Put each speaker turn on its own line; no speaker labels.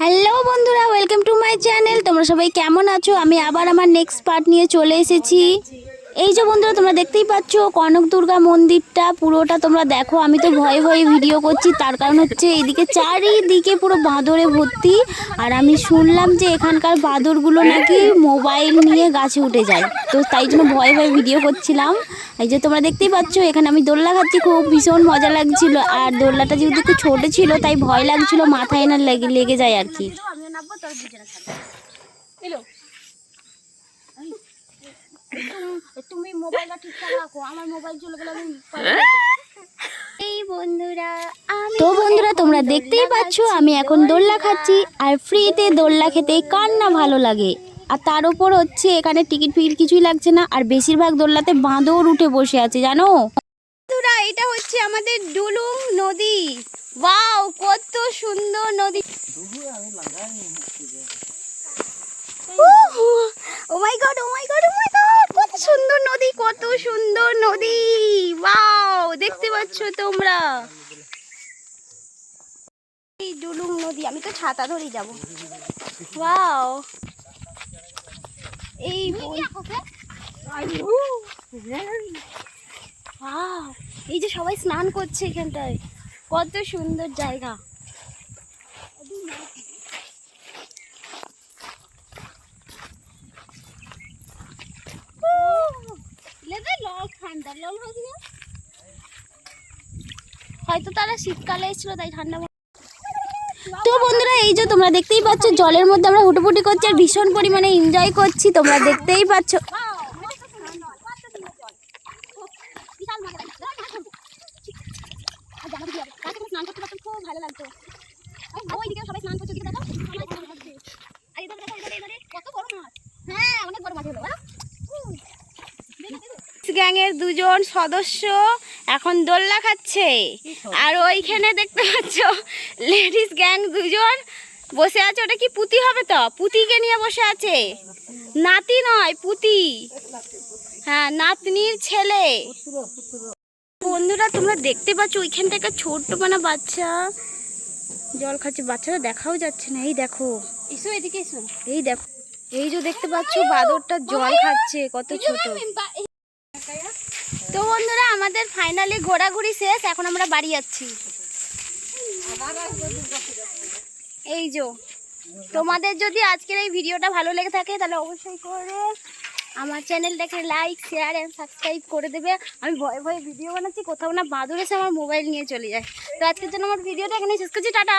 Hello বন্ধুরা, welcome to my channel. তোমরা সবাই কেমন আছো? আমি আবার আমার নেক্সট পার্ট নিয়ে চলে এসেছি। এই যে বন্ধুরা, তোমরা দেখতেই পাচ্ছ কনক দুর্গা মন্দিরটা পুরোটা তোমরা দেখো। আমি তো ভয়ে ভয়ে ভিডিও করছি, তার কারণ হচ্ছে এইদিকে চারিদিকে পুরো বাঁদরে ভর্তি। আর আমি শুনলাম যে এখানকার বাঁদরগুলো নাকি মোবাইল নিয়ে গাছে উঠে যায়, তো তাই জন্য ভয়ে ভয়ে ভিডিও করছিলাম। এই যে তোমরা দেখতেই পাচ্ছ এখানে আমি দোলনা খাচ্ছি, খুব ভীষণ মজা লাগছিল। আর দোলনাটা যেহেতু একটু ছোটো ছিল তাই ভয় লাগছিল মাথায় না লেগে যায় আর কি। তুমি মোবাইলটা ঠিকঠাক রাখো, আমার মোবাইল চলে গেলে আমি তো বন্ধুরা তোমরা দেখতেই পাচ্ছ আমি এখন দোলনা খাচ্ছি। আর ফ্রিতে দোলনা খেতে কার না ভালো লাগে। আর তার উপর হচ্ছে এখানে টিকিট ফিকিট কিছুই লাগছে না। আর বেশিরভাগ দোলনাতে বাঁদর উঠে বসে আছে জানো বন্ধুরা। এটা হচ্ছে আমাদের ডুলুং নদী। ওয়াও, কত সুন্দর নদী। ও মাই গড, ও মাই গড, ও মাই গড, কত সুন্দর নদী, কত সুন্দর নদী। ওয়াও, দেখতে পাচ্ছ তোমরা এই ডুলুং নদী। আমি তো ছাতা ধরেই যাব। ওয়াও, এই এই যে সবাই স্নান করছে এখানটায়, কত সুন্দর জায়গা। হয়তো তারা শীতকালে এসেছিল তাই ঠান্ডা। তো বন্ধুরা এই যে তোমরা দেখতেই পাচ্ছ জলের মধ্যে আমরা হুটোপুটি করছি আর ভীষণ পরিমাণে এনজয় করছি, তোমরা দেখতেই পাচ্ছ। খুব ভালো লাগতো। হ্যাঁ, অনেক বড় মাছ হলো। গ্যাংয়ের দুজন সদস্য এখন দোলনা খাচ্ছে। আর ওইখানে দেখতে পাচ্ছ লেডিস গ্যাং দুজন বসে আছে। ওটা কি পুতি হবে? তো পুতিকে নিয়ে বসে আছে, নাতি নয় পুতি। হ্যাঁ, নাতনির ছেলে। বন্ধুরা তোমরা দেখতে পাচ্ছ ওইখান থেকে ছোট্ট মানা বাচ্চা জল খাচ্ছে। বাচ্চাটা দেখাও যাচ্ছে না। এই দেখো, এসো এদিকে এসো। এই দেখো, এই যে দেখতে পাচ্ছ বাদরটা জল খাচ্ছে, কত ছোট। তো বন্ধুরা আমাদের ফাইনালি ঘোরাঘুরি শেষ, এখন আমরা বাড়ি যাচ্ছি। এই যে তোমাদের যদি আজকের এই ভিডিওটা ভালো লেগে থাকে তাহলে অবশ্যই করে আমার চ্যানেলটাকে লাইক, শেয়ার এন্ড সাবস্ক্রাইব করে দেবে। আমি ভয়ে ভয়ে ভিডিও বানাচ্ছি, কোথাও না বাঁদর এসে আমার মোবাইল নিয়ে চলে যায়। তো আজকের জন্য আমার ভিডিওটা এখানে শেষ করছি, টাটা।